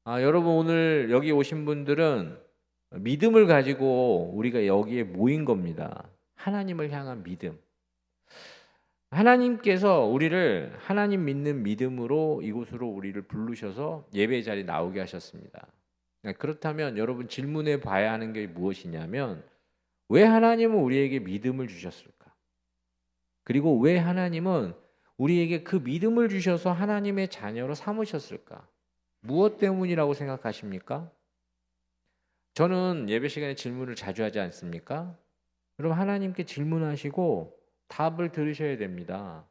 여러분 오늘 여기 오신 분들은 믿음을 가지고 우리가 여기에 모인 겁니다. 하나님을 향한 믿음. 하나님께서 우리를 하나님 믿는 믿음으로 이곳으로 우리를 부르셔서 예배 자리에 나오게 하셨습니다. 그렇다면 여러분 질문해 봐야 하는 게 무엇이냐면 왜 하나님은 우리에게 믿음을 주셨을까? 그리고 왜 하나님은 우리에게 그 믿음을 주셔서 하나님의 자녀로 삼으셨을까? 무엇 때문이라고 생각하십니까? 저는 예배 시간에 질문을 자주 하지 않습니까? 그럼 하나님께 질문하시고 답을 들으셔야 됩니다.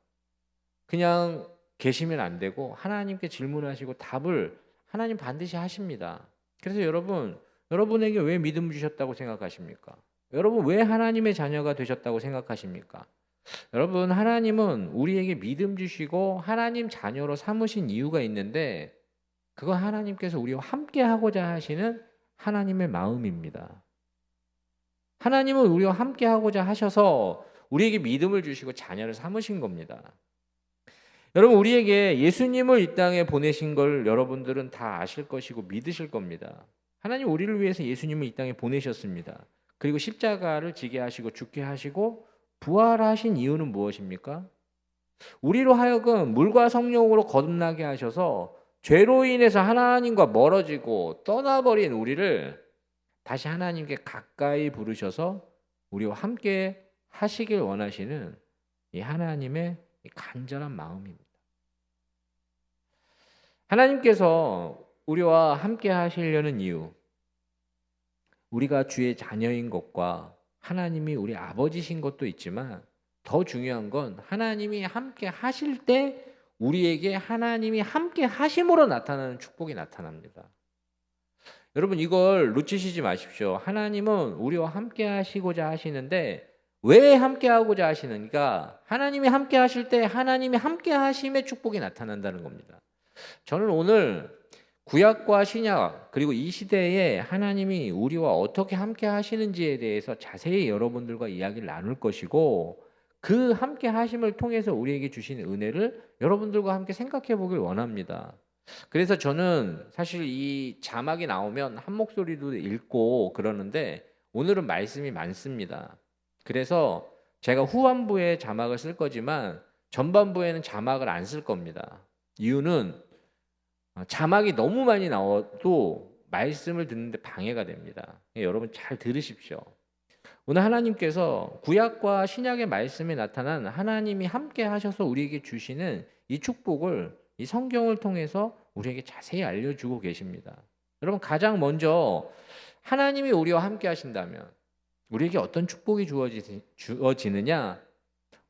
그냥 계시면 안 되고 하나님께 질문하시고 답을 하나님 반드시 하십니다. 그래서 여러분에게 왜 믿음 주셨다고 생각하십니까? 여러분 왜 하나님의 자녀가 되셨다고 생각하십니까? 여러분 하나님은 우리에게 믿음 주시고 하나님 자녀로 삼으신 이유가 있는데 그건 하나님께서 우리와 함께 하고자 하시는 하나님의 마음입니다. 하나님은 우리와 함께 하고자 하셔서 우리에게 믿음을 주시고 자녀를 삼으신 겁니다. 여러분 우리에게 예수님을 이 땅에 보내신 걸 여러분들은 다 아실 것이고 믿으실 겁니다. 하나님 우리를 위해서 예수님을 이 땅에 보내셨습니다. 그리고 십자가를 지게 하시고 죽게 하시고 부활하신 이유는 무엇입니까? 우리로 하여금 물과 성령으로 거듭나게 하셔서 죄로 인해서 하나님과 멀어지고 떠나버린 우리를 다시 하나님께 가까이 부르셔서 우리와 함께 하시길 원하시는 이 하나님의 간절한 마음입니다. 하나님께서 우리와 함께 하시려는 이유, 우리가 주의 자녀인 것과 하나님이 우리 아버지신 것도 있지만 더 중요한 건 하나님이 함께 하실 때 우리에게 하나님이 함께 하심으로 나타나는 축복이 나타납니다. 여러분 이걸 놓치시지 마십시오. 하나님은 우리와 함께 하시고자 하시는데 왜 함께 하고자 하시는가? 하나님이 함께 하실 때 하나님이 함께 하심의 축복이 나타난다는 겁니다. 저는 오늘 구약과 신약 그리고 이 시대에 하나님이 우리와 어떻게 함께 하시는지에 대해서 자세히 여러분들과 이야기를 나눌 것이고 그 함께 하심을 통해서 우리에게 주신 은혜를 여러분들과 함께 생각해 보길 원합니다. 그래서 저는 사실 이 자막이 나오면 한 목소리도 읽고 그러는데 오늘은 말씀이 많습니다. 그래서 제가 후반부에 자막을 쓸 거지만 전반부에는 자막을 안 쓸 겁니다. 이유는 자막이 너무 많이 나와도 말씀을 듣는데 방해가 됩니다. 여러분 잘 들으십시오. 오늘 하나님께서 구약과 신약의 말씀에 나타난 하나님이 함께 하셔서 우리에게 주시는 이 축복을 이 성경을 통해서 우리에게 자세히 알려주고 계십니다. 여러분 가장 먼저 하나님이 우리와 함께 하신다면 우리에게 어떤 축복이 주어지느냐?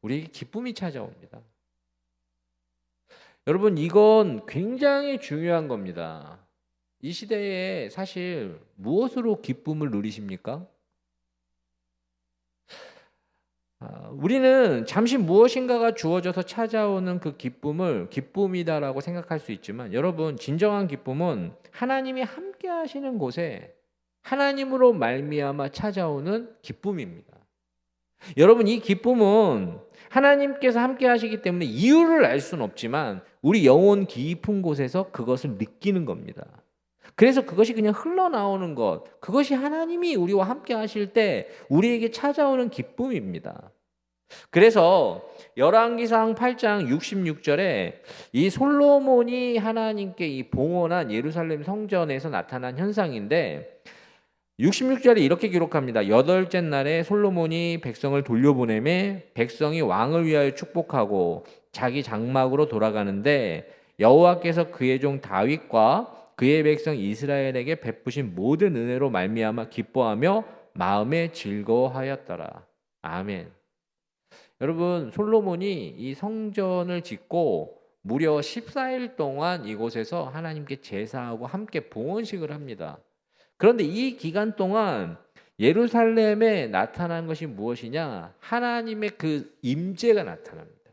우리에게 기쁨이 찾아옵니다. 여러분 이건 굉장히 중요한 겁니다. 이 시대에 사실 무엇으로 기쁨을 누리십니까? 우리는 잠시 무엇인가가 주어져서 찾아오는 그 기쁨을 기쁨이다라고 생각할 수 있지만 여러분 진정한 기쁨은 하나님이 함께 하시는 곳에 하나님으로 말미암아 찾아오는 기쁨입니다. 여러분 이 기쁨은 하나님께서 함께 하시기 때문에 이유를 알 수는 없지만 우리 영혼 깊은 곳에서 그것을 느끼는 겁니다. 그래서 그것이 그냥 흘러나오는 것, 그것이 하나님이 우리와 함께 하실 때 우리에게 찾아오는 기쁨입니다. 그래서 열왕기상 8장 66절에 이 솔로몬이 하나님께 이 봉헌한 예루살렘 성전에서 나타난 현상인데 66절에 이렇게 기록합니다. 여덟째 날에 솔로몬이 백성을 돌려보내매 백성이 왕을 위하여 축복하고 자기 장막으로 돌아가는데 여호와께서 그의 종 다윗과 그의 백성 이스라엘에게 베푸신 모든 은혜로 말미암아 기뻐하며 마음에 즐거워하였더라. 아멘. 여러분 솔로몬이 이 성전을 짓고 무려 14일 동안 이곳에서 하나님께 제사하고 함께 봉헌식을 합니다. 그런데 이 기간 동안 예루살렘에 나타난 것이 무엇이냐? 하나님의 그 임재가 나타납니다.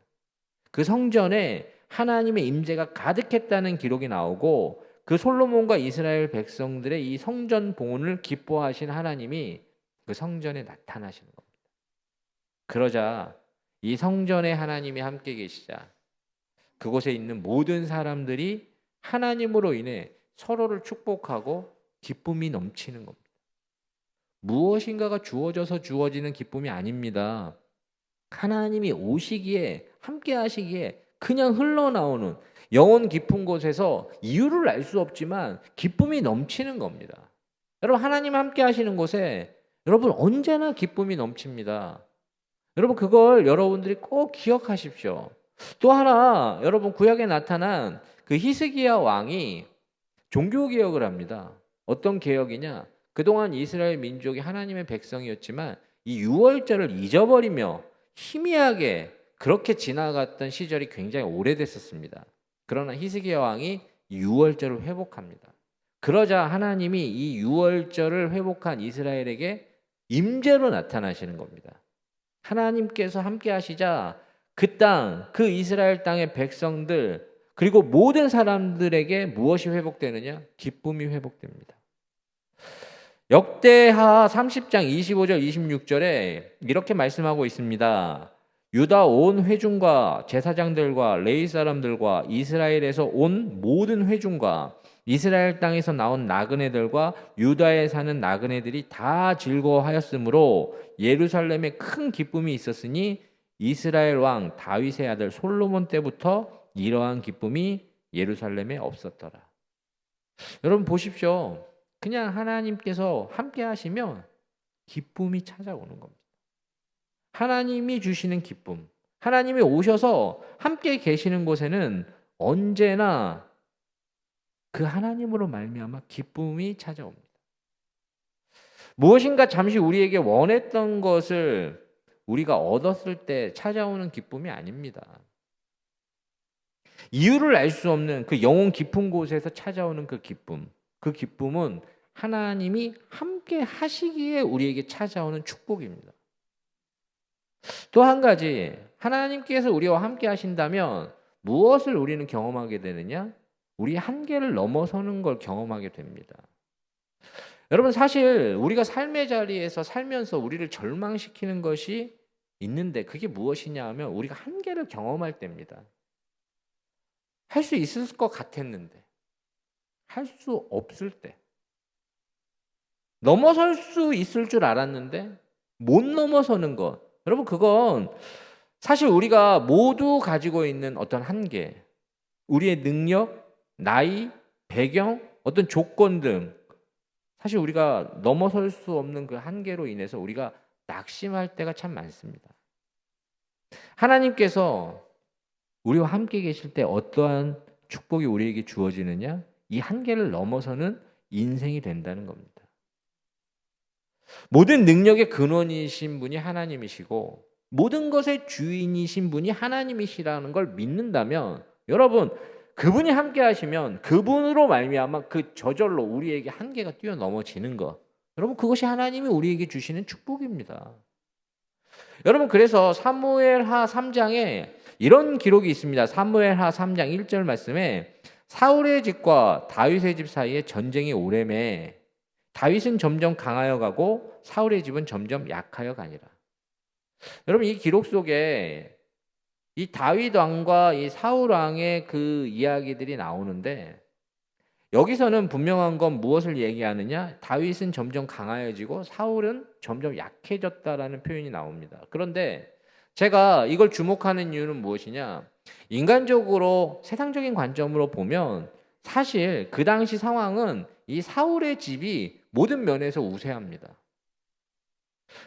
그 성전에 하나님의 임재가 가득했다는 기록이 나오고 그 솔로몬과 이스라엘 백성들의 이 성전 봉헌을 기뻐하신 하나님이 그 성전에 나타나시는 겁니다. 그러자 이 성전에 하나님이 함께 계시자 그곳에 있는 모든 사람들이 하나님으로 인해 서로를 축복하고 기쁨이 넘치는 겁니다. 무엇인가가 주어져서 주어지는 기쁨이 아닙니다. 하나님이 오시기에 함께 하시기에 그냥 흘러나오는 영혼 깊은 곳에서 이유를 알 수 없지만 기쁨이 넘치는 겁니다. 여러분 하나님 함께 하시는 곳에 여러분 언제나 기쁨이 넘칩니다. 여러분 그걸 여러분들이 꼭 기억하십시오. 또 하나 여러분 구약에 나타난 그 히스기야 왕이 종교 개혁을 합니다. 어떤 개혁이냐? 그동안 이스라엘 민족이 하나님의 백성이었지만 이 유월절을 잊어버리며 희미하게 그렇게 지나갔던 시절이 굉장히 오래됐었습니다. 그러나 히스기야 왕이 유월절을 회복합니다. 그러자 하나님이 이 유월절을 회복한 이스라엘에게 임재로 나타나시는 겁니다. 하나님께서 함께 하시자 그 땅, 그 이스라엘 땅의 백성들 그리고 모든 사람들에게 무엇이 회복되느냐? 기쁨이 회복됩니다. 역대하 30장 25절 26절에 이렇게 말씀하고 있습니다. 유다 온 회중과 제사장들과 레위 사람들과 이스라엘에서 온 모든 회중과 이스라엘 땅에서 나온 나그네들과 유다에 사는 나그네들이 다 즐거워하였으므로 예루살렘에 큰 기쁨이 있었으니 이스라엘 왕 다윗의 아들 솔로몬 때부터 이러한 기쁨이 예루살렘에 없었더라. 여러분 보십시오. 그냥 하나님께서 함께 하시면 기쁨이 찾아오는 겁니다. 하나님이 주시는 기쁨, 하나님이 오셔서 함께 계시는 곳에는 언제나 그 하나님으로 말미암아 기쁨이 찾아옵니다. 무엇인가 잠시 우리에게 원했던 것을 우리가 얻었을 때 찾아오는 기쁨이 아닙니다. 이유를 알 수 없는 그 영혼 깊은 곳에서 찾아오는 그 기쁨은 하나님이 함께 하시기에 우리에게 찾아오는 축복입니다. 또 한 가지, 하나님께서 우리와 함께 하신다면 무엇을 우리는 경험하게 되느냐? 우리 한계를 넘어서는 걸 경험하게 됩니다. 여러분 사실 우리가 삶의 자리에서 살면서 우리를 절망시키는 것이 있는데 그게 무엇이냐 하면 우리가 한계를 경험할 때입니다. 할 수 있을 것 같았는데 할 수 없을 때, 넘어설 수 있을 줄 알았는데 못 넘어서는 것, 여러분 그건 사실 우리가 모두 가지고 있는 어떤 한계, 우리의 능력, 나이, 배경, 어떤 조건 등 사실 우리가 넘어설 수 없는 그 한계로 인해서 우리가 낙심할 때가 참 많습니다. 하나님께서 우리와 함께 계실 때 어떠한 축복이 우리에게 주어지느냐? 이 한계를 넘어서는 인생이 된다는 겁니다. 모든 능력의 근원이신 분이 하나님이시고 모든 것의 주인이신 분이 하나님이시라는 걸 믿는다면 여러분 그분이 함께 하시면 그분으로 말미암아 그 저절로 우리에게 한계가 뛰어넘어지는 것, 여러분 그것이 하나님이 우리에게 주시는 축복입니다. 여러분 그래서 사무엘하 3장에 이런 기록이 있습니다. 사무엘하 3장 1절 말씀에 사울의 집과 다윗의 집 사이에 전쟁이 오래매 다윗은 점점 강하여 가고 사울의 집은 점점 약하여 가니라. 여러분 이 기록 속에 이 다윗 왕과 이 사울 왕의 그 이야기들이 나오는데 여기서는 분명한 건 무엇을 얘기하느냐? 다윗은 점점 강하여지고 사울은 점점 약해졌다라는 표현이 나옵니다. 그런데 제가 이걸 주목하는 이유는 무엇이냐? 인간적으로 세상적인 관점으로 보면 사실 그 당시 상황은 이 사울의 집이 모든 면에서 우세합니다.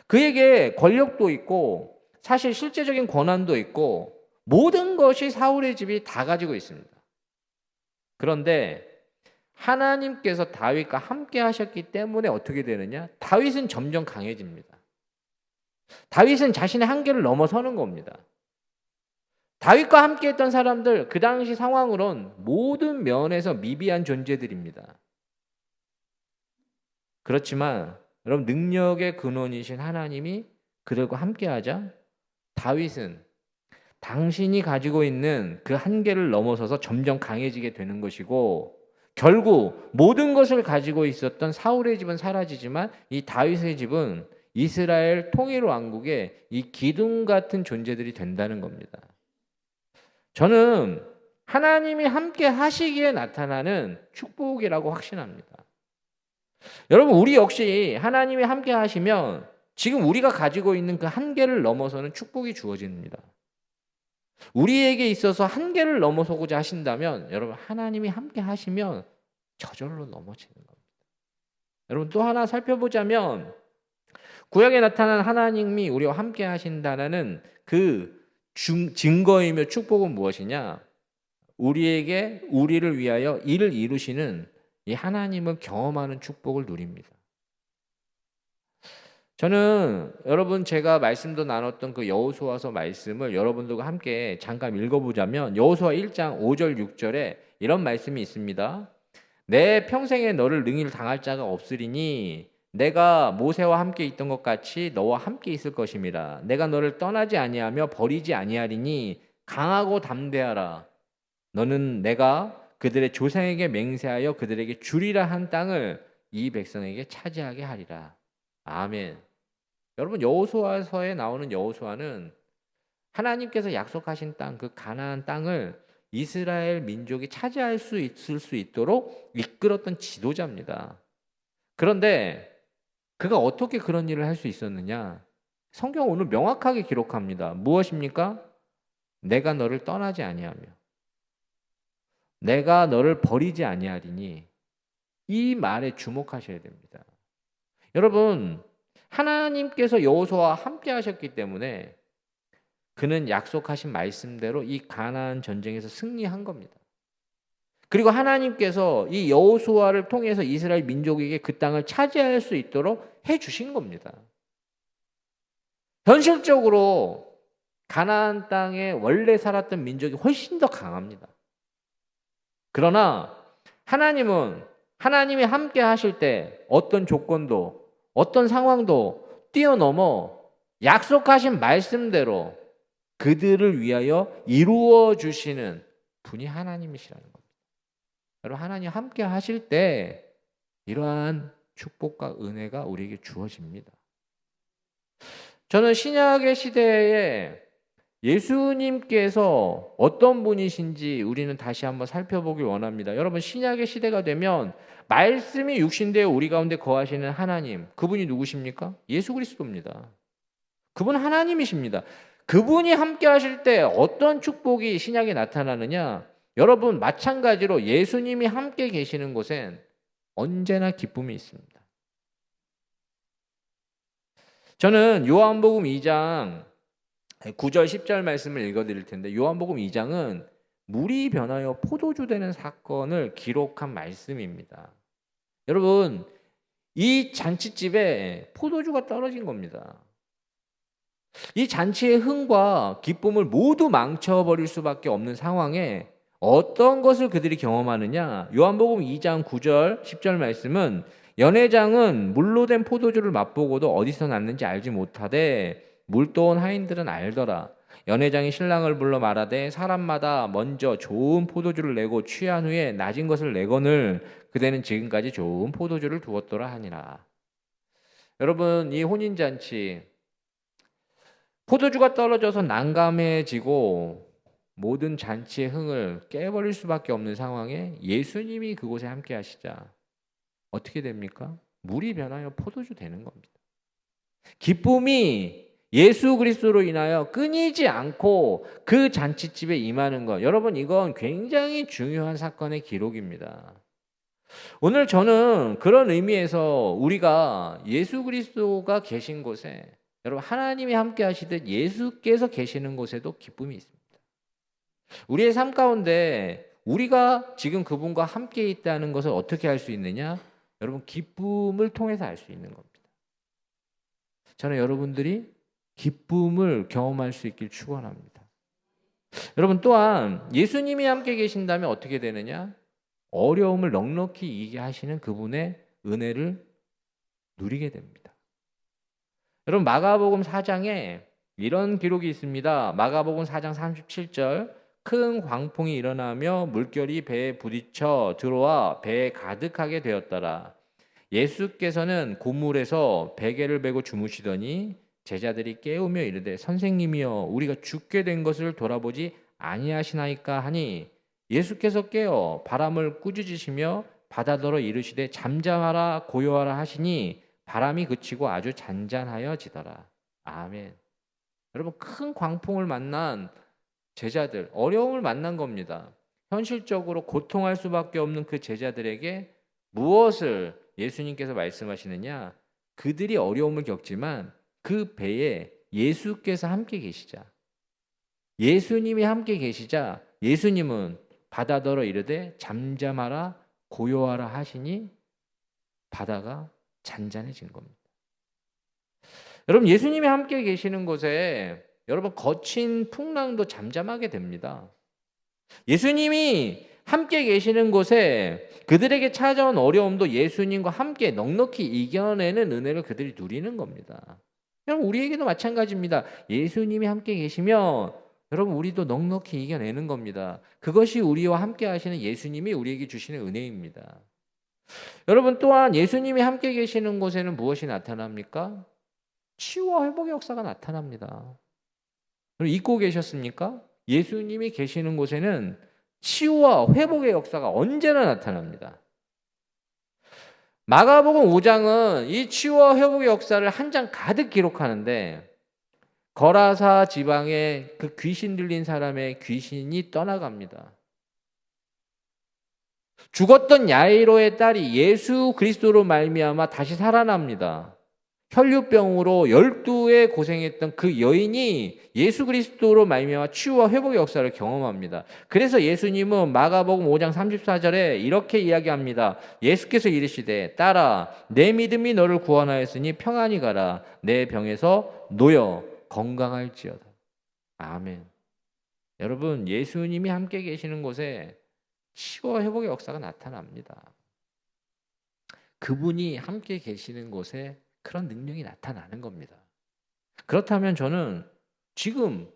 그에게 권력도 있고 사실 실제적인 권한도 있고 모든 것이 사울의 집이 다 가지고 있습니다. 그런데 하나님께서 다윗과 함께 하셨기 때문에 어떻게 되느냐? 다윗은 점점 강해집니다. 다윗은 자신의 한계를 넘어서는 겁니다. 다윗과 함께 했던 사람들, 그 당시 상황으론 모든 면에서 미비한 존재들입니다. 그렇지만 여러분 능력의 근원이신 하나님이 그들과 함께 하자 다윗은 당신이 가지고 있는 그 한계를 넘어서서 점점 강해지게 되는 것이고 결국 모든 것을 가지고 있었던 사울의 집은 사라지지만 이 다윗의 집은 이스라엘 통일 왕국의 이 기둥 같은 존재들이 된다는 겁니다. 저는 하나님이 함께 하시기에 나타나는 축복이라고 확신합니다. 여러분, 우리 역시 하나님이 함께 하시면 지금 우리가 가지고 있는 그 한계를 넘어서는 축복이 주어집니다. 우리에게 있어서 한계를 넘어서고자 하신다면 여러분, 하나님이 함께 하시면 저절로 넘어지는 겁니다. 여러분, 또 하나 살펴보자면 구약에 나타난 하나님이 우리와 함께 하신다는 그 증거이며 축복은 무엇이냐? 우리를 위하여 일을 이루시는 이 하나님을 경험하는 축복을 누립니다. 저는 여러분, 제가 말씀도 나눴던 그 여호수아서 말씀을 여러분들과 함께 잠깐 읽어보자면 여호수아 1장 5절 6절에 이런 말씀이 있습니다. 내 평생에 너를 능히 당할 자가 없으리니 내가 모세와 함께 있던 것 같이 너와 함께 있을 것임이라. 내가 너를 떠나지 아니하며 버리지 아니하리니 강하고 담대하라. 너는 내가 그들의 조상에게 맹세하여 그들에게 주리라 한 땅을 이 백성에게 차지하게 하리라. 아멘. 여러분, 여호수아서에 나오는 여호수아는 하나님께서 약속하신 땅, 그 가나안 땅을 이스라엘 민족이 차지할 수 있도록 이끌었던 지도자입니다. 그런데 그가 어떻게 그런 일을 할 수 있었느냐? 성경 오늘 명확하게 기록합니다. 무엇입니까? 내가 너를 떠나지 아니하며 내가 너를 버리지 아니하리니, 이 말에 주목하셔야 됩니다. 여러분, 하나님께서 여호수아와 함께 하셨기 때문에 그는 약속하신 말씀대로 이 가나안 전쟁에서 승리한 겁니다. 그리고 하나님께서 이 여호수아를 통해서 이스라엘 민족에게 그 땅을 차지할 수 있도록 해 주신 겁니다. 현실적으로 가나안 땅에 원래 살았던 민족이 훨씬 더 강합니다. 그러나 하나님이 함께 하실 때 어떤 조건도 어떤 상황도 뛰어넘어 약속하신 말씀대로 그들을 위하여 이루어 주시는 분이 하나님이시라는 겁니다. 여러분, 하나님 함께 하실 때 이러한 축복과 은혜가 우리에게 주어집니다. 저는 신약의 시대에 예수님께서 어떤 분이신지 우리는 다시 한번 살펴보길 원합니다. 여러분, 신약의 시대가 되면 말씀이 육신되어 우리 가운데 거하시는 하나님, 그분이 누구십니까? 예수 그리스도입니다. 그분 하나님이십니다. 그분이 함께 하실 때 어떤 축복이 신약에 나타나느냐? 여러분, 마찬가지로 예수님이 함께 계시는 곳엔 언제나 기쁨이 있습니다. 저는 요한복음 2장 9절 10절 말씀을 읽어드릴 텐데, 요한복음 2장은 물이 변하여 포도주 되는 사건을 기록한 말씀입니다. 여러분, 이 잔치집에 포도주가 떨어진 겁니다. 이 잔치의 흥과 기쁨을 모두 망쳐버릴 수밖에 없는 상황에 어떤 것을 그들이 경험하느냐? 요한복음 2장 9절 10절 말씀은 연회장은 물로 된 포도주를 맛보고도 어디서 났는지 알지 못하되 물도온 하인들은 알더라. 연회장이 신랑을 불러 말하되 사람마다 먼저 좋은 포도주를 내고 취한 후에 낮은 것을 내거늘 그대는 지금까지 좋은 포도주를 두었더라 하니라. 여러분, 이 혼인잔치, 포도주가 떨어져서 난감해지고 모든 잔치의 흥을 깨버릴 수밖에 없는 상황에 예수님이 그곳에 함께 하시자 어떻게 됩니까? 물이 변하여 포도주 되는 겁니다. 기쁨이 예수 그리스도로 인하여 끊이지 않고 그 잔치집에 임하는 것, 여러분, 이건 굉장히 중요한 사건의 기록입니다. 오늘 저는 그런 의미에서 우리가 예수 그리스도가 계신 곳에, 여러분, 하나님이 함께 하시듯 예수께서 계시는 곳에도 기쁨이 있습니다. 우리의 삶 가운데 우리가 지금 그분과 함께 있다는 것을 어떻게 알 수 있느냐? 여러분, 기쁨을 통해서 알 수 있는 겁니다. 저는 여러분들이 기쁨을 경험할 수 있길 축원합니다. 여러분, 또한 예수님이 함께 계신다면 어떻게 되느냐? 어려움을 넉넉히 이기게 하시는 그분의 은혜를 누리게 됩니다. 여러분, 마가복음 4장에 이런 기록이 있습니다. 마가복음 4장 37절, 큰 광풍이 일어나며 물결이 배에 부딪혀 들어와 배에 가득하게 되었더라. 예수께서는 고물에서 베개를 베고 주무시더니 제자들이 깨우며 이르되 선생님이여 우리가 죽게 된 것을 돌아보지 아니하시나이까 하니 예수께서 깨어 바람을 꾸짖으시며 바다더러 이르시되 잠잠하라 고요하라 하시니 바람이 그치고 아주 잔잔하여지더라. 아멘. 여러분, 큰 광풍을 만난 제자들, 어려움을 만난 겁니다. 현실적으로 고통할 수밖에 없는 그 제자들에게 무엇을 예수님께서 말씀하시느냐? 그들이 어려움을 겪지만 그 배에 예수께서 함께 계시자, 예수님이 함께 계시자 예수님은 바다더러 이르되 잠잠하라 고요하라 하시니 바다가 잔잔해진 겁니다. 여러분, 예수님이 함께 계시는 곳에 여러분 거친 풍랑도 잠잠하게 됩니다. 예수님이 함께 계시는 곳에 그들에게 찾아온 어려움도 예수님과 함께 넉넉히 이겨내는 은혜를 그들이 누리는 겁니다. 여러분, 우리에게도 마찬가지입니다. 예수님이 함께 계시면 여러분 우리도 넉넉히 이겨내는 겁니다. 그것이 우리와 함께 하시는 예수님이 우리에게 주시는 은혜입니다. 여러분, 또한 예수님이 함께 계시는 곳에는 무엇이 나타납니까? 치유와 회복의 역사가 나타납니다. 잊고 계셨습니까? 예수님이 계시는 곳에는 치유와 회복의 역사가 언제나 나타납니다. 마가복음 5장은 이 치유와 회복의 역사를 한 장 가득 기록하는데 거라사 지방에 그 귀신 들린 사람의 귀신이 떠나갑니다. 죽었던 야이로의 딸이 예수 그리스도로 말미암아 다시 살아납니다. 혈류병으로 12해 고생했던 그 여인이 예수 그리스도로 말미암아 치유와 회복의 역사를 경험합니다. 그래서 예수님은 마가복음 5장 34절에 이렇게 이야기합니다. 예수께서 이르시되 딸아 내 믿음이 너를 구원하였으니 평안히 가라 내 병에서 놓여 건강할지어다. 아멘. 여러분, 예수님이 함께 계시는 곳에 치유와 회복의 역사가 나타납니다. 그분이 함께 계시는 곳에 그런 능력이 나타나는 겁니다. 그렇다면 저는 지금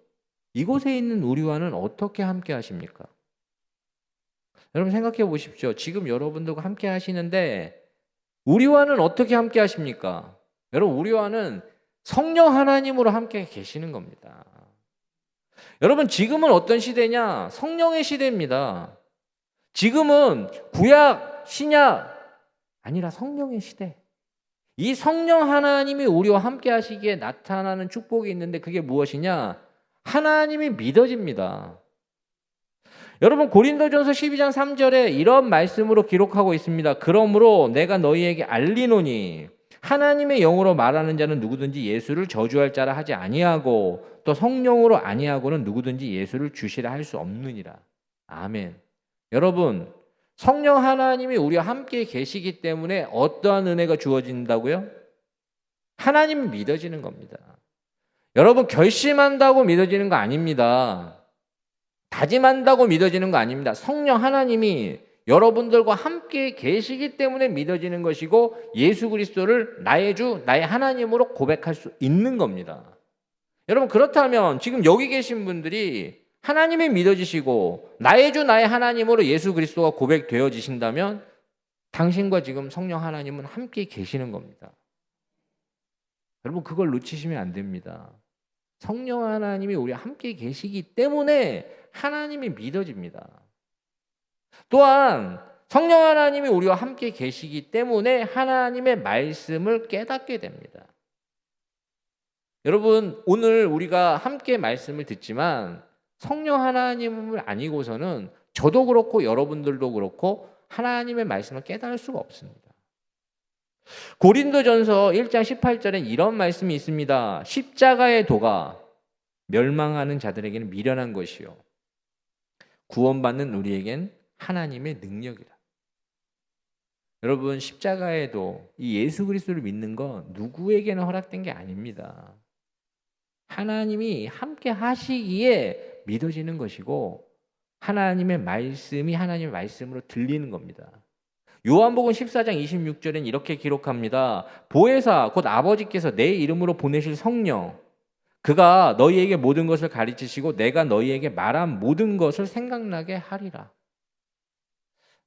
이곳에 있는 우리와는 어떻게 함께 하십니까? 여러분 생각해 보십시오. 지금 여러분들과 함께 하시는데 우리와는 어떻게 함께 하십니까? 여러분, 우리와는 성령 하나님으로 함께 계시는 겁니다. 여러분, 지금은 어떤 시대냐? 성령의 시대입니다. 지금은 구약, 신약 아니라 성령의 시대. 이 성령 하나님이 우리와 함께 하시기에 나타나는 축복이 있는데 그게 무엇이냐? 하나님이 믿어집니다. 여러분, 고린도전서 12장 3절에 이런 말씀으로 기록하고 있습니다. 그러므로 내가 너희에게 알리노니 하나님의 영으로 말하는 자는 누구든지 예수를 저주할 자라 하지 아니하고 또 성령으로 아니하고는 누구든지 예수를 주시라 할 수 없느니라. 아멘. 여러분, 성령 하나님이 우리와 함께 계시기 때문에 어떠한 은혜가 주어진다고요? 하나님이 믿어지는 겁니다. 여러분, 결심한다고 믿어지는 거 아닙니다. 다짐한다고 믿어지는 거 아닙니다. 성령 하나님이 여러분들과 함께 계시기 때문에 믿어지는 것이고 예수 그리스도를 나의 주, 나의 하나님으로 고백할 수 있는 겁니다. 여러분, 그렇다면 지금 여기 계신 분들이 하나님이 믿어지시고 나의 주 나의 하나님으로 예수 그리스도가 고백되어지신다면 당신과 지금 성령 하나님은 함께 계시는 겁니다. 여러분, 그걸 놓치시면 안 됩니다. 성령 하나님이 우리와 함께 계시기 때문에 하나님이 믿어집니다. 또한 성령 하나님이 우리와 함께 계시기 때문에 하나님의 말씀을 깨닫게 됩니다. 여러분, 오늘 우리가 함께 말씀을 듣지만 성령 하나님을 아니고서는 저도 그렇고 여러분들도 그렇고 하나님의 말씀을 깨달을 수가 없습니다. 고린도전서 1장 18절에 이런 말씀이 있습니다. 십자가의 도가 멸망하는 자들에게는 미련한 것이요 구원받는 우리에겐 하나님의 능력이라. 여러분, 십자가의 도, 이 예수 그리스도를 믿는 건 누구에게나 허락된 게 아닙니다. 하나님이 함께 하시기에 믿어지는 것이고 하나님의 말씀이 하나님의 말씀으로 들리는 겁니다. 요한복음 14장 26절엔 이렇게 기록합니다. 보혜사 곧 아버지께서 내 이름으로 보내실 성령 그가 너희에게 모든 것을 가르치시고 내가 너희에게 말한 모든 것을 생각나게 하리라.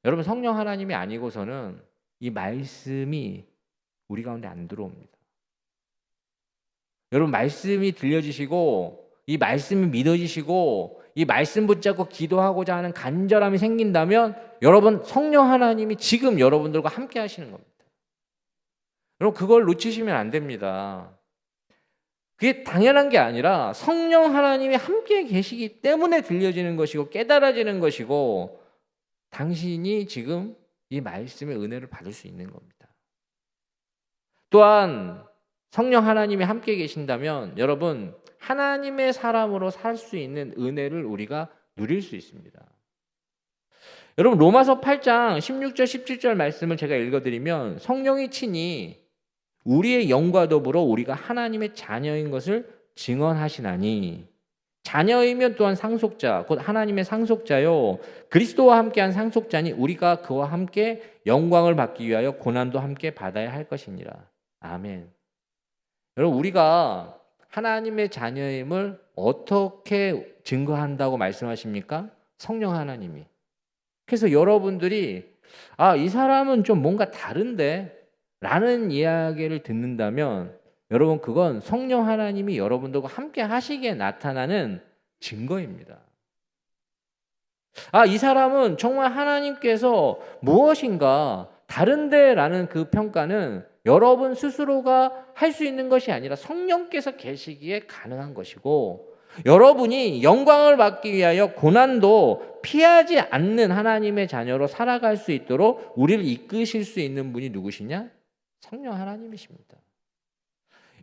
여러분, 성령 하나님이 아니고서는 이 말씀이 우리 가운데 안 들어옵니다. 여러분, 말씀이 들려지시고 이 말씀이 믿어지시고 이 말씀 붙잡고 기도하고자 하는 간절함이 생긴다면 여러분 성령 하나님이 지금 여러분들과 함께 하시는 겁니다. 여러분 그걸 놓치시면 안 됩니다. 그게 당연한 게 아니라 성령 하나님이 함께 계시기 때문에 들려지는 것이고 깨달아지는 것이고 당신이 지금 이 말씀의 은혜를 받을 수 있는 겁니다. 또한 성령 하나님이 함께 계신다면 여러분 하나님의 사람으로 살 수 있는 은혜를 우리가 누릴 수 있습니다. 여러분 로마서 8장 16절 17절 말씀을 제가 읽어드리면 성령이 친히 우리의 영과 더불어 우리가 하나님의 자녀인 것을 증언하시나니 자녀이면 또한 상속자 곧 하나님의 상속자요 그리스도와 함께한 상속자니 우리가 그와 함께 영광을 받기 위하여 고난도 함께 받아야 할 것이니라. 아멘. 여러분 우리가 하나님의 자녀임을 어떻게 증거한다고 말씀하십니까? 성령 하나님이. 그래서 여러분들이 이 사람은 좀 뭔가 다른데 라는 이야기를 듣는다면 여러분 그건 성령 하나님이 여러분들과 함께 하시기에 나타나는 증거입니다. 이 사람은 정말 하나님께서 무엇인가 다른데 라는 그 평가는 여러분 스스로가 할 수 있는 것이 아니라 성령께서 계시기에 가능한 것이고 여러분이 영광을 받기 위하여 고난도 피하지 않는 하나님의 자녀로 살아갈 수 있도록 우리를 이끄실 수 있는 분이 누구시냐? 성령 하나님이십니다.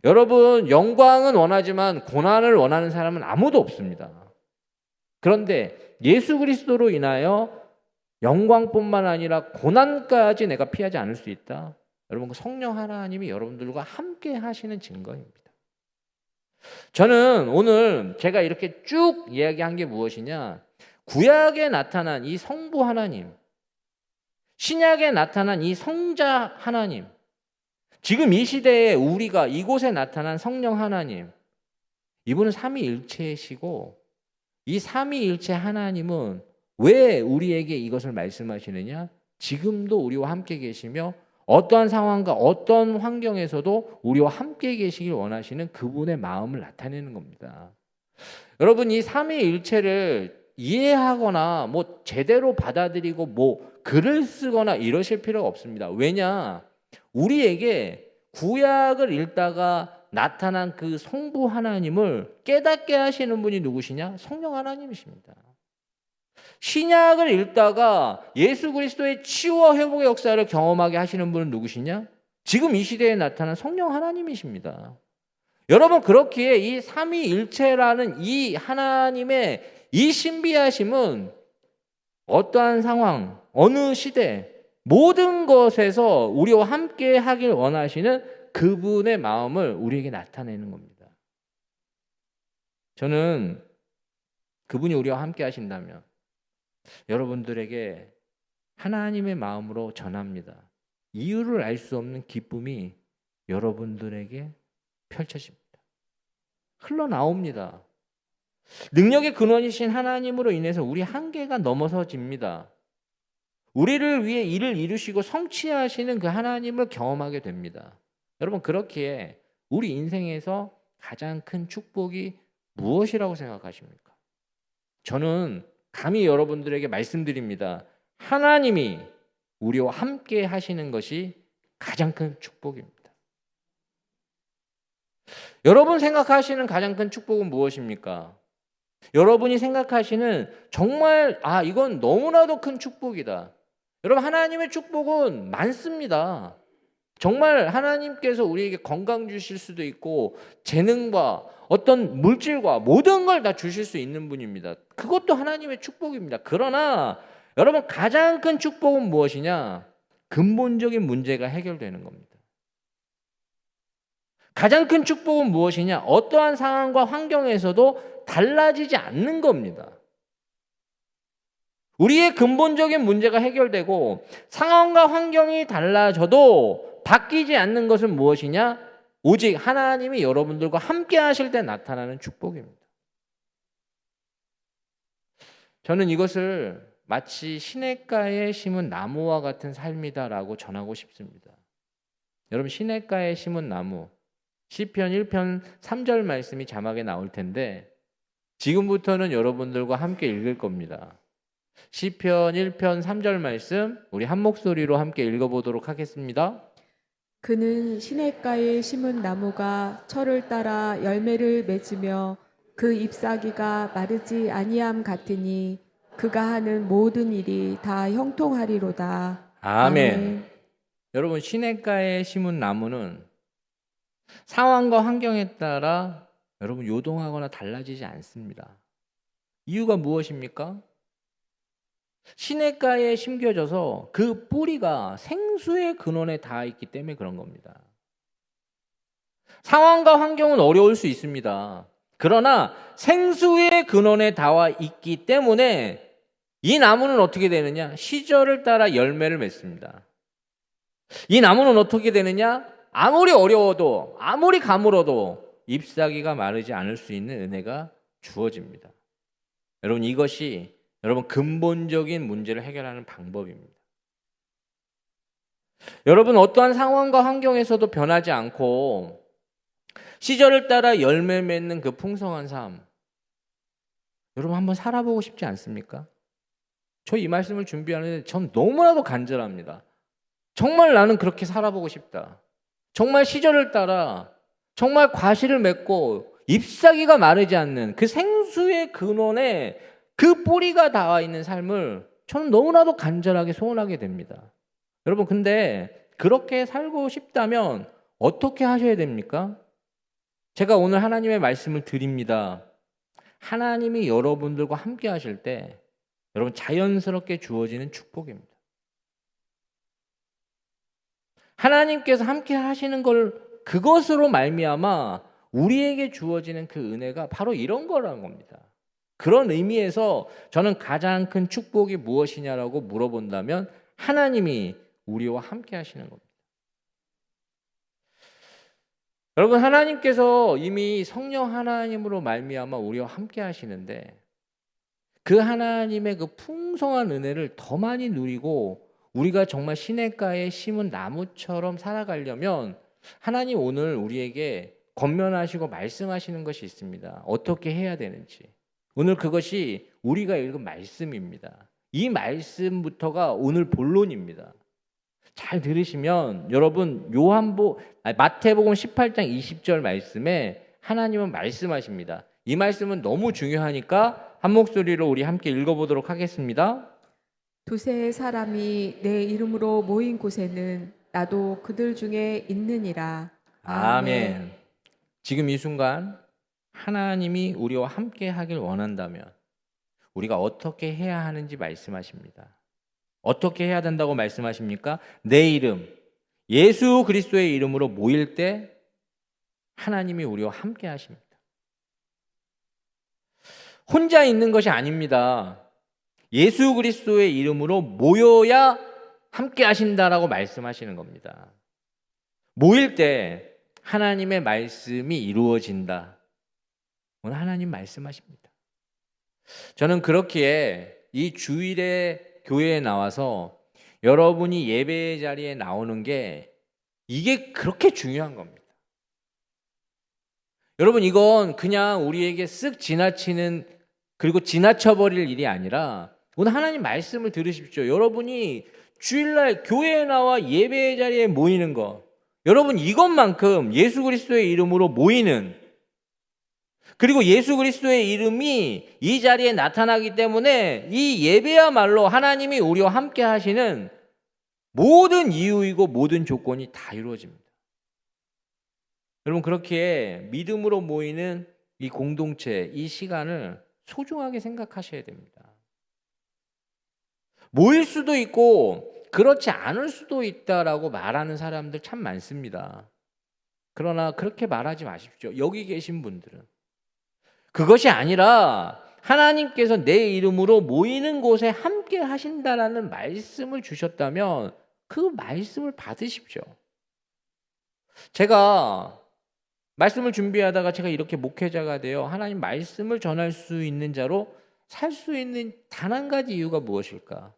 여러분 영광은 원하지만 고난을 원하는 사람은 아무도 없습니다. 그런데 예수 그리스도로 인하여 영광뿐만 아니라 고난까지 내가 피하지 않을 수 있다. 여러분 그 성령 하나님이 여러분들과 함께 하시는 증거입니다. 저는 오늘 제가 이렇게 쭉 이야기한 게 무엇이냐? 구약에 나타난 이 성부 하나님, 신약에 나타난 이 성자 하나님, 지금 이 시대에 우리가 이곳에 나타난 성령 하나님, 이분은 삼위일체이시고 이 삼위일체 하나님은 왜 우리에게 이것을 말씀하시느냐? 지금도 우리와 함께 계시며 어떠한 상황과 어떤 환경에서도 우리와 함께 계시길 원하시는 그분의 마음을 나타내는 겁니다. 여러분 이 삼위일체를 이해하거나 뭐 제대로 받아들이고 뭐 글을 쓰거나 이러실 필요가 없습니다. 왜냐? 우리에게 구약을 읽다가 나타난 그 성부 하나님을 깨닫게 하시는 분이 누구시냐? 성령 하나님이십니다. 신약을 읽다가 예수 그리스도의 치유와 회복의 역사를 경험하게 하시는 분은 누구시냐? 지금 이 시대에 나타난 성령 하나님이십니다. 여러분 그렇기에 이 삼위일체라는 이 하나님의 이 신비하심은 어떠한 상황, 어느 시대, 모든 것에서 우리와 함께 하길 원하시는 그분의 마음을 우리에게 나타내는 겁니다. 저는 그분이 우리와 함께 하신다면 여러분들에게 하나님의 마음으로 전합니다. 이유를 알 수 없는 기쁨이 여러분들에게 펼쳐집니다. 흘러나옵니다. 능력의 근원이신 하나님으로 인해서 우리 한계가 넘어서집니다. 우리를 위해 일을 이루시고 성취하시는 그 하나님을 경험하게 됩니다. 여러분 그렇기에 우리 인생에서 가장 큰 축복이 무엇이라고 생각하십니까? 저는 감히 여러분들에게 말씀드립니다. 하나님이 우리와 함께 하시는 것이 가장 큰 축복입니다. 여러분 생각하시는 가장 큰 축복은 무엇입니까? 여러분이 생각하시는 정말 이건 너무나도 큰 축복이다. 여러분 하나님의 축복은 많습니다. 정말 하나님께서 우리에게 건강 주실 수도 있고 재능과 어떤 물질과 모든 걸 다 주실 수 있는 분입니다. 그것도 하나님의 축복입니다. 그러나 여러분 가장 큰 축복은 무엇이냐? 근본적인 문제가 해결되는 겁니다. 가장 큰 축복은 무엇이냐? 어떠한 상황과 환경에서도 달라지지 않는 겁니다. 우리의 근본적인 문제가 해결되고 상황과 환경이 달라져도 바뀌지 않는 것은 무엇이냐? 오직 하나님이 여러분들과 함께 하실 때 나타나는 축복입니다. 저는 이것을 마치 시냇가에 심은 나무와 같은 삶이다라고 전하고 싶습니다. 여러분 시냇가에 심은 나무, 시편 1편 3절 말씀이 자막에 나올 텐데 지금부터는 여러분들과 함께 읽을 겁니다. 시편 1편 3절 말씀 우리 한 목소리로 함께 읽어보도록 하겠습니다. 그는 시냇가에 심은 나무가 철을 따라 열매를 맺으며 그 잎사귀가 마르지 아니함 같으니 그가 하는 모든 일이 다 형통하리로다. 아멘. 여러분, 시냇가에 심은 나무는 상황과 환경에 따라 여러분 요동하거나 달라지지 않습니다. 이유가 무엇입니까? 시냇가에 심겨져서 그 뿌리가 생수의 근원에 닿아 있기 때문에 그런 겁니다. 상황과 환경은 어려울 수 있습니다. 그러나 생수의 근원에 닿아 있기 때문에 이 나무는 어떻게 되느냐? 시절을 따라 열매를 맺습니다. 이 나무는 어떻게 되느냐? 아무리 어려워도 아무리 가물어도 잎사귀가 마르지 않을 수 있는 은혜가 주어집니다. 여러분, 이것이 여러분 근본적인 문제를 해결하는 방법입니다. 여러분, 어떠한 상황과 환경에서도 변하지 않고 시절을 따라 열매 맺는 그 풍성한 삶, 여러분 한번 살아보고 싶지 않습니까? 저 이 말씀을 준비하는데 전 너무나도 간절합니다. 정말 나는 그렇게 살아보고 싶다. 정말 시절을 따라 정말 과실을 맺고 잎사귀가 마르지 않는 그 생수의 근원에 그 뿌리가 닿아 있는 삶을 저는 너무나도 간절하게 소원하게 됩니다. 여러분, 근데 그렇게 살고 싶다면 어떻게 하셔야 됩니까? 제가 오늘 하나님의 말씀을 드립니다. 하나님이 여러분들과 함께 하실 때 여러분 자연스럽게 주어지는 축복입니다. 하나님께서 함께 하시는 걸 그것으로 말미암아 우리에게 주어지는 그 은혜가 바로 이런 거라는 겁니다. 그런 의미에서 저는 가장 큰 축복이 무엇이냐라고 물어본다면 하나님이 우리와 함께 하시는 겁니다. 여러분, 하나님께서 이미 성령 하나님으로 말미암아 우리와 함께 하시는데 그 하나님의 그 풍성한 은혜를 더 많이 누리고 우리가 정말 시냇가에 심은 나무처럼 살아가려면 하나님 오늘 우리에게 권면하시고 말씀하시는 것이 있습니다. 어떻게 해야 되는지. 오늘 그것이 우리가 읽은 말씀입니다. 이 말씀부터가 오늘 본론입니다. 잘 들으시면 여러분 마태복음 18장 20절 말씀에 하나님은 말씀하십니다. 이 말씀은 너무 중요하니까 한 목소리로 우리 함께 읽어보도록 하겠습니다. 두세 사람이 내 이름으로 모인 곳에는 나도 그들 중에 있느니라. 아멘. 지금 이 순간 하나님이 우리와 함께 하길 원한다면 우리가 어떻게 해야 하는지 말씀하십니다. 어떻게 해야 된다고 말씀하십니까? 내 이름, 예수 그리스도의 이름으로 모일 때 하나님이 우리와 함께 하십니다. 혼자 있는 것이 아닙니다. 예수 그리스도의 이름으로 모여야 함께 하신다라고 말씀하시는 겁니다. 모일 때 하나님의 말씀이 이루어진다. 오늘 하나님 말씀하십니다. 저는 그렇기에 이 주일에 교회에 나와서 여러분이 예배의 자리에 나오는 게 이게 그렇게 중요한 겁니다. 여러분, 이건 그냥 우리에게 쓱 지나치는 그리고 지나쳐버릴 일이 아니라 오늘 하나님 말씀을 들으십시오. 여러분이 주일날 교회에 나와 예배의 자리에 모이는 것, 여러분 이것만큼 예수 그리스도의 이름으로 모이는, 그리고 예수 그리스도의 이름이 이 자리에 나타나기 때문에 이 예배야말로 하나님이 우리와 함께 하시는 모든 이유이고 모든 조건이 다 이루어집니다. 여러분, 그렇기에 믿음으로 모이는 이 공동체, 이 시간을 소중하게 생각하셔야 됩니다. 모일 수도 있고 그렇지 않을 수도 있다라고 말하는 사람들 참 많습니다. 그러나 그렇게 말하지 마십시오. 여기 계신 분들은 그것이 아니라 하나님께서 내 이름으로 모이는 곳에 함께 하신다라는 말씀을 주셨다면 그 말씀을 받으십시오. 제가 말씀을 준비하다가 제가 이렇게 목회자가 되어 하나님 말씀을 전할 수 있는 자로 살 수 있는 단 한 가지 이유가 무엇일까?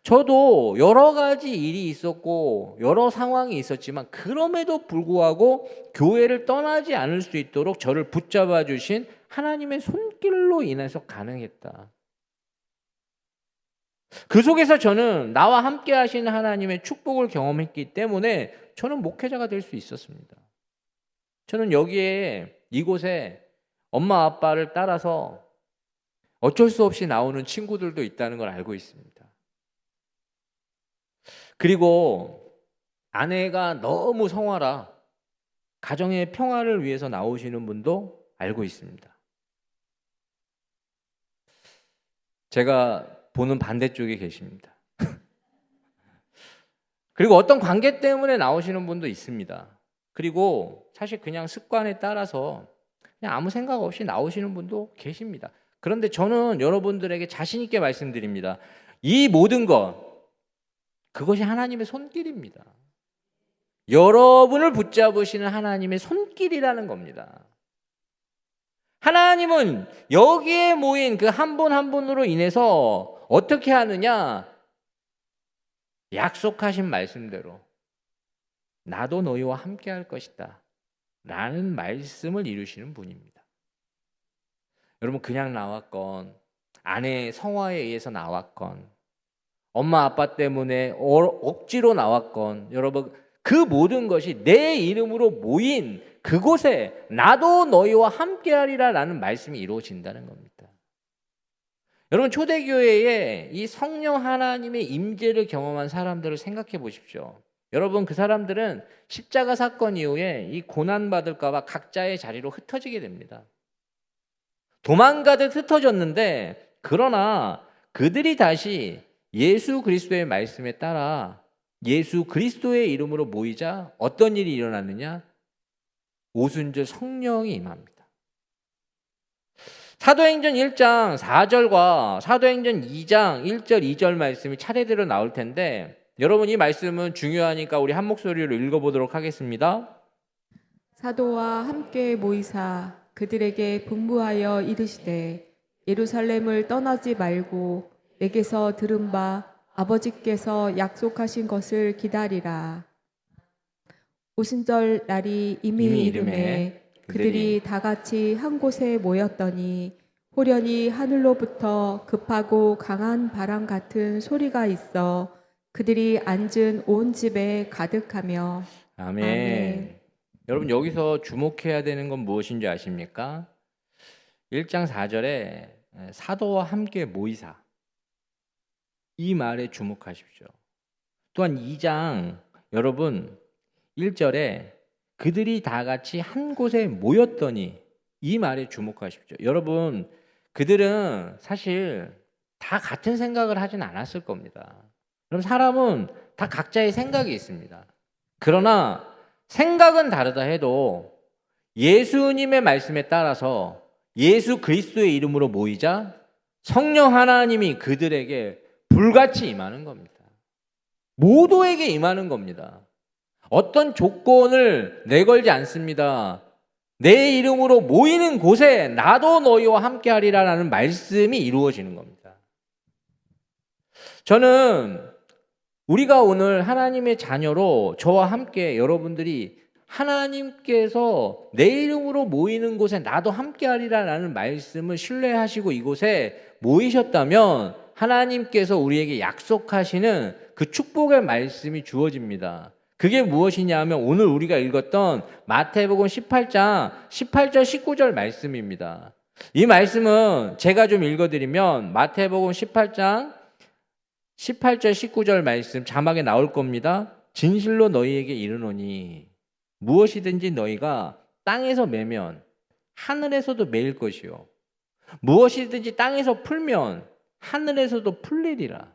저도 여러 가지 일이 있었고 여러 상황이 있었지만 그럼에도 불구하고 교회를 떠나지 않을 수 있도록 저를 붙잡아 주신 하나님의 손길로 인해서 가능했다. 그 속에서 저는 나와 함께 하시는 하나님의 축복을 경험했기 때문에 저는 목회자가 될 수 있었습니다. 저는 여기에 이곳에 엄마 아빠를 따라서 어쩔 수 없이 나오는 친구들도 있다는 걸 알고 있습니다. 그리고 아내가 너무 성화라 가정의 평화를 위해서 나오시는 분도 알고 있습니다. 제가 보는 반대쪽에 계십니다. 그리고 어떤 관계 때문에 나오시는 분도 있습니다. 그리고 사실 그냥 습관에 따라서 그냥 아무 생각 없이 나오시는 분도 계십니다. 그런데 저는 여러분들에게 자신 있게 말씀드립니다. 이 모든 것, 그것이 하나님의 손길입니다. 여러분을 붙잡으시는 하나님의 손길이라는 겁니다. 하나님은 여기에 모인 그 한 분 한 분으로 인해서 어떻게 하느냐? 약속하신 말씀대로 나도 너희와 함께 할 것이다 라는 말씀을 이루시는 분입니다. 여러분, 그냥 나왔건 아내의 성화에 의해서 나왔건 엄마 아빠 때문에 억지로 나왔건 여러분, 그 모든 것이 내 이름으로 모인 그곳에 나도 너희와 함께하리라 라는 말씀이 이루어진다는 겁니다. 여러분, 초대교회에 이 성령 하나님의 임재를 경험한 사람들을 생각해 보십시오. 여러분, 그 사람들은 십자가 사건 이후에 이 고난받을까 봐 각자의 자리로 흩어지게 됩니다. 도망가듯 흩어졌는데, 그러나 그들이 다시 예수 그리스도의 말씀에 따라 예수 그리스도의 이름으로 모이자 어떤 일이 일어났느냐? 오순절 성령이 임합니다. 사도행전 1장 4절과 사도행전 2장 1절 2절 말씀이 차례대로 나올 텐데, 여러분, 이 말씀은 중요하니까 우리 한 목소리로 읽어보도록 하겠습니다. 사도와 함께 모이사 그들에게 분부하여 이르시되 예루살렘을 떠나지 말고 내게서 들은 바 아버지께서 약속하신 것을 기다리라. 오순절 날이 이미 이르매 그들이 다 같이 한 곳에 모였더니 호련히 하늘로부터 급하고 강한 바람 같은 소리가 있어 그들이 앉은 온 집에 가득하며. 아멘. 아멘. 여러분, 여기서 주목해야 되는 건 무엇인지 아십니까? 1장 4절에 사도와 함께 모이사, 이 말에 주목하십시오. 또한 2장 여러분 1절에 그들이 다 같이 한 곳에 모였더니, 이 말에 주목하십시오. 여러분, 그들은 사실 다 같은 생각을 하진 않았을 겁니다. 그럼 사람은 다 각자의 생각이 있습니다. 그러나 생각은 다르다 해도 예수님의 말씀에 따라서 예수 그리스도의 이름으로 모이자 성령 하나님이 그들에게 불같이 임하는 겁니다. 모두에게 임하는 겁니다. 어떤 조건을 내걸지 않습니다. 내 이름으로 모이는 곳에 나도 너희와 함께하리라라는 말씀이 이루어지는 겁니다. 저는 우리가 오늘 하나님의 자녀로 저와 함께 여러분들이 하나님께서 내 이름으로 모이는 곳에 나도 함께하리라라는 말씀을 신뢰하시고 이곳에 모이셨다면 하나님께서 우리에게 약속하시는 그 축복의 말씀이 주어집니다. 그게 무엇이냐 하면 오늘 우리가 읽었던 마태복음 18장 18절 19절 말씀입니다. 이 말씀은 제가 좀 읽어드리면 마태복음 18장 18절 19절 말씀 자막에 나올 겁니다. 진실로 너희에게 이르노니 무엇이든지 너희가 땅에서 매면 하늘에서도 매일 것이요 무엇이든지 땅에서 풀면 하늘에서도 풀리리라.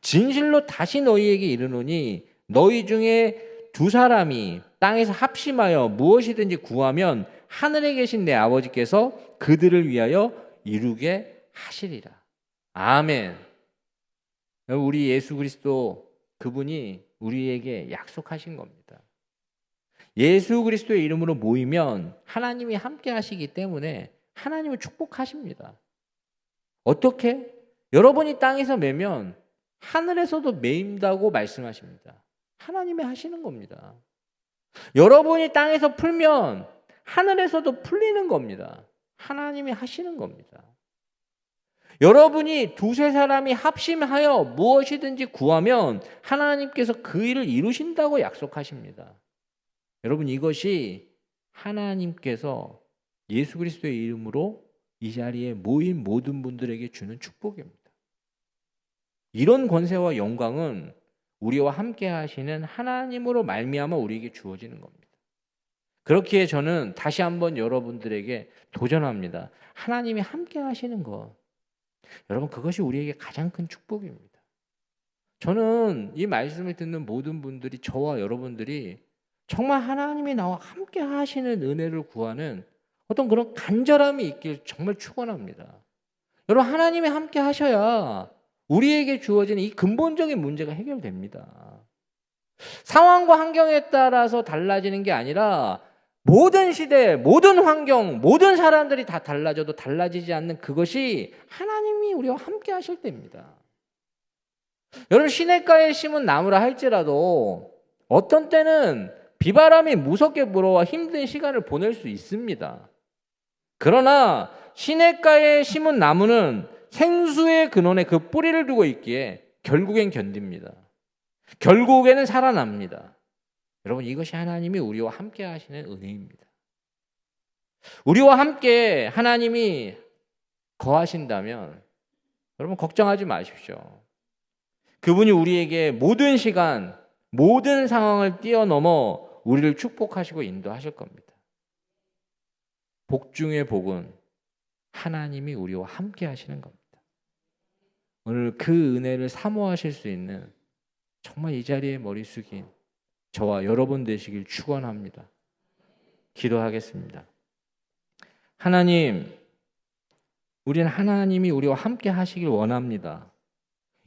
진실로 다시 너희에게 이르노니 너희 중에 두 사람이 땅에서 합심하여 무엇이든지 구하면 하늘에 계신 내 아버지께서 그들을 위하여 이루게 하시리라. 아멘. 우리 예수 그리스도 그분이 우리에게 약속하신 겁니다. 예수 그리스도의 이름으로 모이면 하나님이 함께 하시기 때문에 하나님을 축복하십니다. 어떻게? 여러분이 땅에서 매면 하늘에서도 매인다고 말씀하십니다. 하나님이 하시는 겁니다. 여러분이 땅에서 풀면 하늘에서도 풀리는 겁니다. 하나님이 하시는 겁니다. 여러분이 두세 사람이 합심하여 무엇이든지 구하면 하나님께서 그 일을 이루신다고 약속하십니다. 여러분, 이것이 하나님께서 예수 그리스도의 이름으로 이 자리에 모인 모든 분들에게 주는 축복입니다. 이런 권세와 영광은 우리와 함께 하시는 하나님으로 말미암아 우리에게 주어지는 겁니다. 그렇기에 저는 다시 한번 여러분들에게 도전합니다. 하나님이 함께 하시는 것, 여러분, 그것이 우리에게 가장 큰 축복입니다. 저는 이 말씀을 듣는 모든 분들이, 저와 여러분들이 정말 하나님이 나와 함께 하시는 은혜를 구하는 어떤 그런 간절함이 있길 정말 축원합니다. 여러분, 하나님이 함께 하셔야 우리에게 주어지는 이 근본적인 문제가 해결됩니다. 상황과 환경에 따라서 달라지는 게 아니라 모든 시대, 모든 환경, 모든 사람들이 다 달라져도 달라지지 않는 그것이 하나님이 우리와 함께 하실 때입니다. 여러분, 시냇가에 심은 나무라 할지라도 어떤 때는 비바람이 무섭게 불어와 힘든 시간을 보낼 수 있습니다. 그러나 시냇가에 심은 나무는 생수의 근원에 그 뿌리를 두고 있기에 결국엔 견딥니다. 결국에는 살아납니다. 여러분, 이것이 하나님이 우리와 함께 하시는 은혜입니다. 우리와 함께 하나님이 거하신다면 여러분, 걱정하지 마십시오. 그분이 우리에게 모든 시간, 모든 상황을 뛰어넘어 우리를 축복하시고 인도하실 겁니다. 복 중의 복은 하나님이 우리와 함께 하시는 겁니다. 오늘 그 은혜를 사모하실 수 있는 정말 이 자리에 머리 숙인 저와 여러분 되시길 축원합니다. 기도하겠습니다. 하나님, 우리는 하나님이 우리와 함께 하시길 원합니다.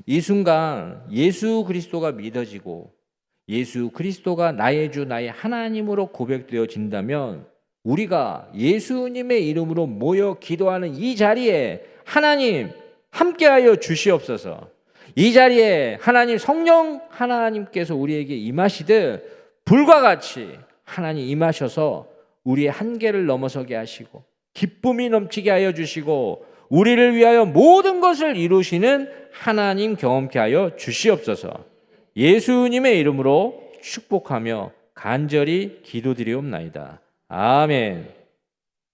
이 순간 예수 그리스도가 믿어지고 예수 그리스도가 나의 주, 나의 하나님으로 고백되어진다면 우리가 예수님의 이름으로 모여 기도하는 이 자리에 하나님 함께하여 주시옵소서. 이 자리에 하나님 성령 하나님께서 우리에게 임하시듯 불과 같이 하나님 임하셔서 우리의 한계를 넘어서게 하시고 기쁨이 넘치게 하여 주시고 우리를 위하여 모든 것을 이루시는 하나님 경험케 하여 주시옵소서. 예수님의 이름으로 축복하며 간절히 기도드리옵나이다. 아멘.